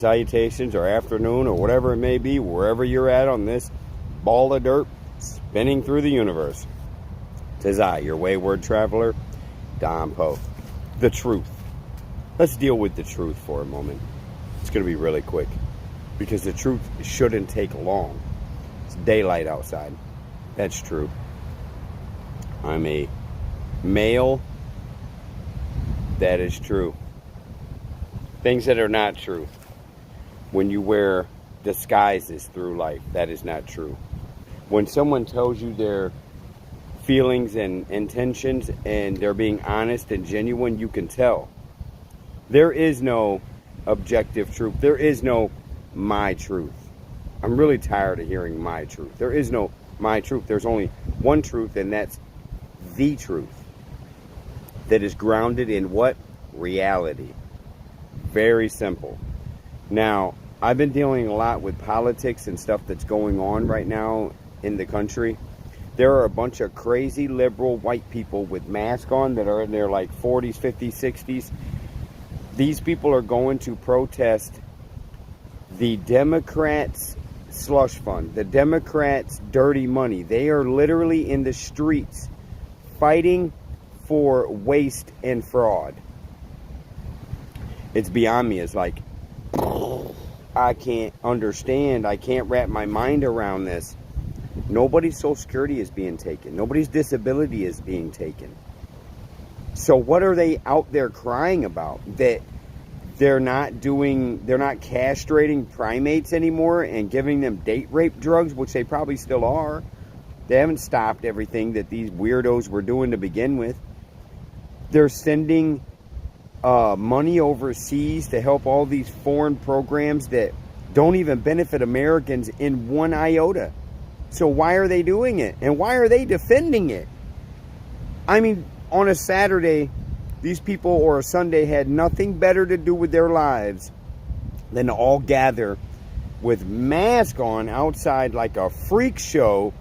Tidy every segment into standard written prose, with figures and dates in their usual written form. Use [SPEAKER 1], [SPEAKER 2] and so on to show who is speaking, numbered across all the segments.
[SPEAKER 1] Salutations, or afternoon, or whatever it may be, wherever you're at on this ball of dirt spinning through the universe. 'Tis I, your wayward traveler, Don Poe. The truth. Let's deal with the truth for a moment. It's going to be really quick, because the truth shouldn't take long. It's daylight outside. That's true. I'm a male. That is true. Things that are not true. When you wear disguises through life, that is not true. When someone tells you their feelings and intentions and they're being honest and genuine, you can tell. There is no objective truth. There is no my truth. I'm really tired of hearing my truth. There is no my truth. There's only one truth, and that's the truth. That is grounded in what? Reality. Very simple. Now, I've been dealing a lot with politics and stuff that's going on right now in the country. There are a bunch of crazy liberal white people with masks on that are in their like 40s, 50s, 60s. These people are going to protest the Democrats' slush fund, the Democrats' dirty money. They are literally in the streets fighting for waste and fraud. It's beyond me. It's like, I can't understand. I can't wrap my mind around this. Nobody's Social Security is being taken. Nobody's disability is being taken. So what are they out there crying about? That they're not castrating primates anymore and giving them date rape drugs, which they probably still are. They haven't stopped everything that these weirdos were doing to begin with. They're sending money overseas to help all these foreign programs that don't even benefit Americans in one iota. So why are they doing it? And why are they defending it? I mean, on a Saturday, these people, or a Sunday, had nothing better to do with their lives than to all gather with masks on outside like a freak show,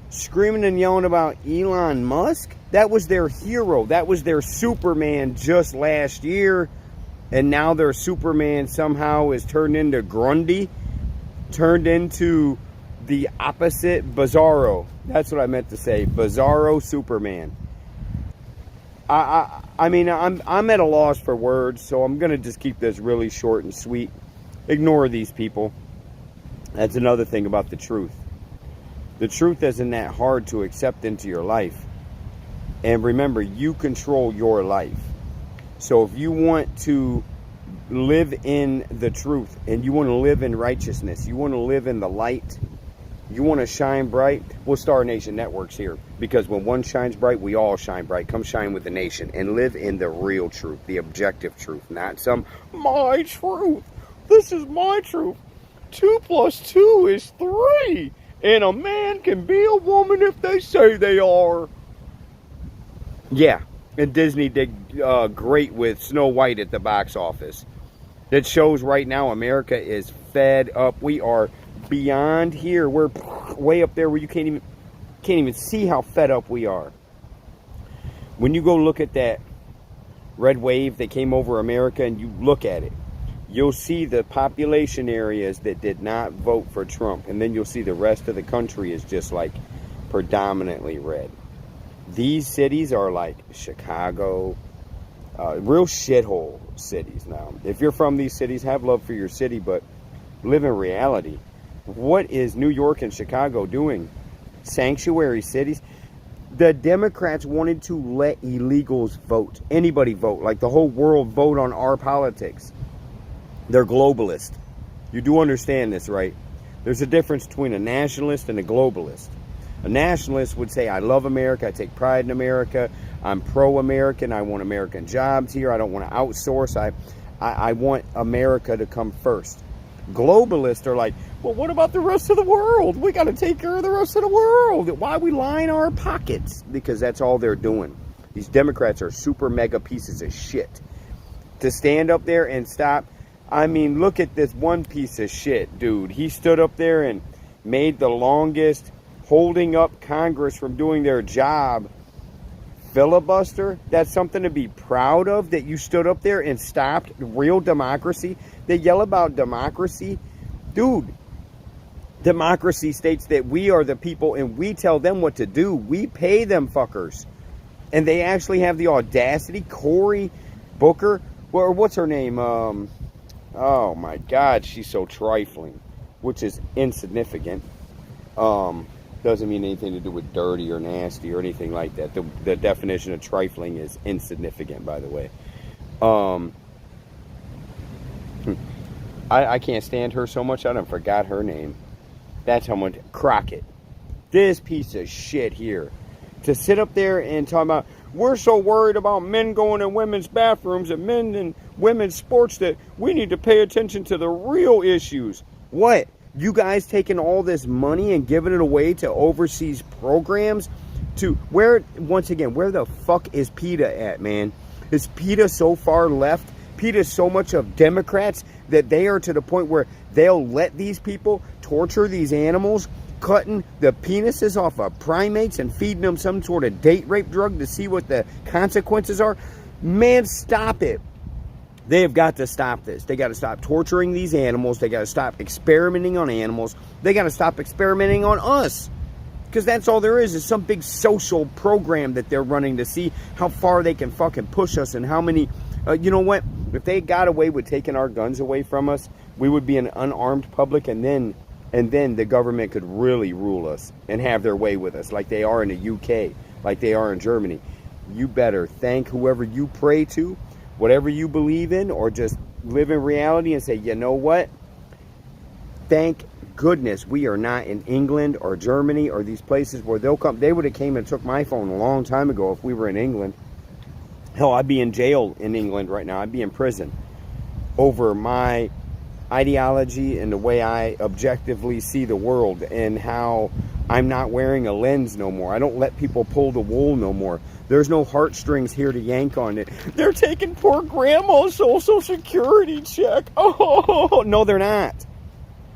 [SPEAKER 1] screaming and yelling about Elon Musk. That was their hero. That was their Superman just last year. And now their Superman somehow is turned into Grundy. Turned into the opposite Bizarro. That's what I meant to say. Bizarro Superman. I mean, I'm at a loss for words, so I'm going to just keep this really short and sweet. Ignore these people. That's another thing about the truth. The truth isn't that hard to accept into your life. And remember, you control your life. So if you want to live in the truth, and you want to live in righteousness, you want to live in the light, you want to shine bright, well, Star Nation Network's here. Because when one shines bright, we all shine bright. Come shine with the nation and live in the real truth, the objective truth, not some my truth. This is my truth. 2 plus 2 is 3. And a man can be a woman if they say they are. Yeah, and Disney did great with Snow White at the box office. That shows right now America is fed up. We are beyond here. We're way up there where you can't even see how fed up we are. When you go look at that red wave that came over America and you look at it, you'll see the population areas that did not vote for Trump. And then you'll see the rest of the country is just like predominantly red. These cities are like Chicago, real shithole cities now. If you're from these cities, have love for your city, but live in reality. What is New York and Chicago doing? Sanctuary cities? The Democrats wanted to let illegals vote. Anybody vote. Like the whole world vote on our politics. They're globalist. You do understand this, right? There's a difference between a nationalist and a globalist. A nationalist would say, I love America, I take pride in America, I'm pro-American, I want American jobs here, I don't want to outsource, I want America to come first. Globalists are like, well, what about the rest of the world? We got to take care of the rest of the world. Why we line our pockets? Because that's all they're doing. These Democrats are super mega pieces of shit. To stand up there and stop, I mean, look at this one piece of shit, dude. He stood up there and made the longest holding up Congress from doing their job filibuster, that's something to be proud of, that you stood up there and stopped real democracy. They yell about democracy. Dude, democracy states that we are the people and we tell them what to do. We pay them fuckers. And they actually have the audacity. Cory Booker, or what's her name? Oh my God, she's so trifling, which is insignificant. Doesn't mean anything to do with dirty or nasty or anything like that. The definition of trifling is insignificant, by the way. I can't stand her so much, I done forgot her name. That's how much. Crockett. This piece of shit here. To sit up there and talk about, we're so worried about men going in women's bathrooms and men and women's sports that we need to pay attention to the real issues. What? You guys taking all this money and giving it away to overseas programs? To where, once again, where the fuck is PETA at, man? Is PETA so far left? PETA is so much of Democrats that they are to the point where they'll let these people torture these animals, cutting the penises off of primates and feeding them some sort of date rape drug to see what the consequences are. Man, stop it. They have got to stop this. They got to stop torturing these animals. They got to stop experimenting on animals. They got to stop experimenting on us. Because that's all there is some big social program that they're running to see how far they can fucking push us and how many... you know what? If they got away with taking our guns away from us, we would be an unarmed public, and then the government could really rule us and have their way with us, like they are in the UK, like they are in Germany. You better thank whoever you pray to, whatever you believe in, or just live in reality and say, you know what? Thank goodness we are not in England or Germany or these places where they'll come. They would have came and took my phone a long time ago if we were in England. Hell, I'd be in jail in England right now. I'd be in prison over my ideology and the way I objectively see the world, and how I'm not wearing a lens no more. I don't let people pull the wool no more. There's no heartstrings here to yank on it. They're taking poor grandma's Social Security check. Oh, no, they're not.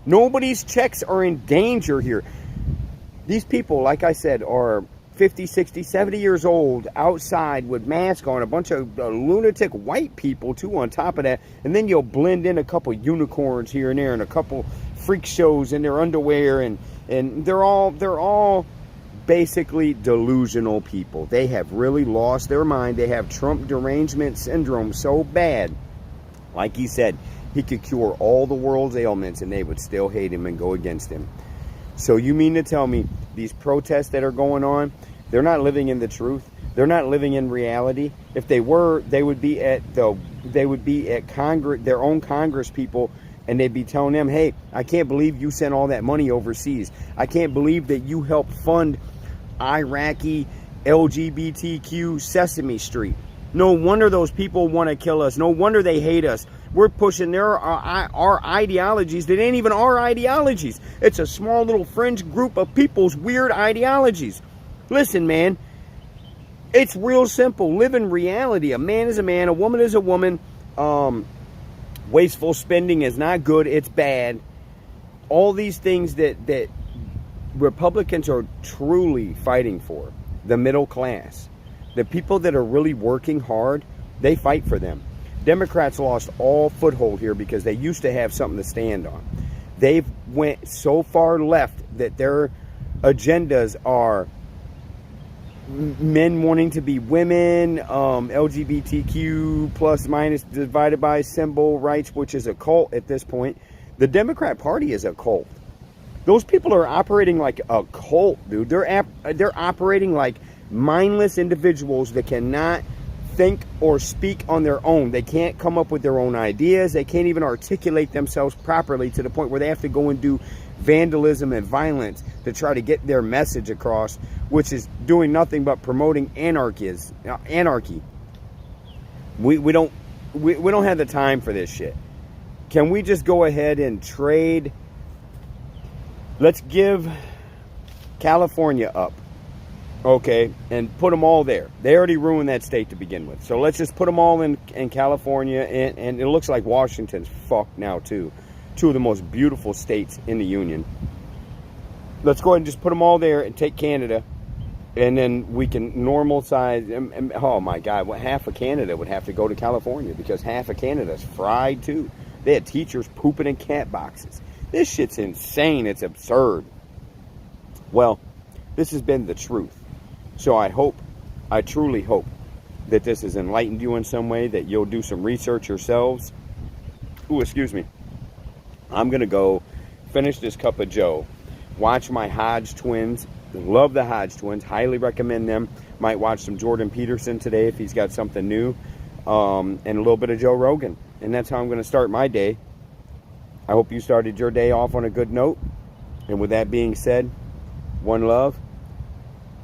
[SPEAKER 1] Nobody's checks are in danger here. These people, like I said, are 50, 60, 70 years old, outside with masks on, a bunch of lunatic white people too on top of that, and then you'll blend in a couple unicorns here and there and a couple freak shows in their underwear, and they're all basically delusional people. They have really lost their mind. They have Trump derangement syndrome so bad, like he said, he could cure all the world's ailments and they would still hate him and go against him. So you mean to tell me these protests that are going on, they're not living in the truth? They're not living in reality? If they were, they would be at Congress, their own Congress people, and they'd be telling them, hey, I can't believe you sent all that money overseas. I can't believe that you helped fund Iraqi LGBTQ Sesame Street. No wonder those people want to kill us. No wonder they hate us. We're pushing our ideologies that ain't even our ideologies. It's a small little fringe group of people's weird ideologies. Listen, man, it's real simple. Live in reality. A man is a man. A woman is a woman. Wasteful spending is not good. It's bad. All these things that Republicans are truly fighting for. The middle class. The people that are really working hard, they fight for them. Democrats lost all foothold here because they used to have something to stand on. They've went so far left that their agendas are men wanting to be women, LGBTQ plus minus divided by symbol rights, which is a cult at this point. The Democrat Party is a cult. Those people are operating like a cult, dude. They're operating like mindless individuals that cannot think or speak on their own. They can't come up with their own ideas. They can't even articulate themselves properly to the point where they have to go and do vandalism and violence to try to get their message across, which is doing nothing but promoting anarchy. We don't have the time for this shit. Can we just go ahead and trade? Let's give California up. Okay, and put them all there. They already ruined that state to begin with. So let's just put them all in California, and it looks like Washington's fucked now too. Two of the most beautiful states in the Union. Let's go ahead and just put them all there and take Canada. And then we can normal size. Oh my God, what half of Canada would have to go to California because half of Canada's fried too. They had teachers pooping in cat boxes. This shit's insane. It's absurd. Well, this has been the truth. So I truly hope that this has enlightened you in some way, that you'll do some research yourselves. Ooh, excuse me. I'm going to go finish this cup of joe. Watch my Hodge twins. Love the Hodge twins. Highly recommend them. Might watch some Jordan Peterson today if he's got something new. And a little bit of Joe Rogan. And that's how I'm going to start my day. I hope you started your day off on a good note. And with that being said, one love.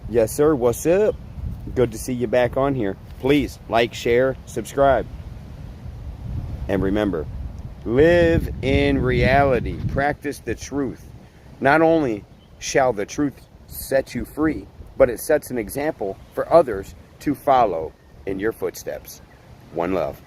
[SPEAKER 1] Yes, sir. What's up? Good to see you back on here. Please like, share, subscribe. And remember, live in reality. Practice the truth. Not only shall the truth set you free, but it sets an example for others to follow in your footsteps. One love.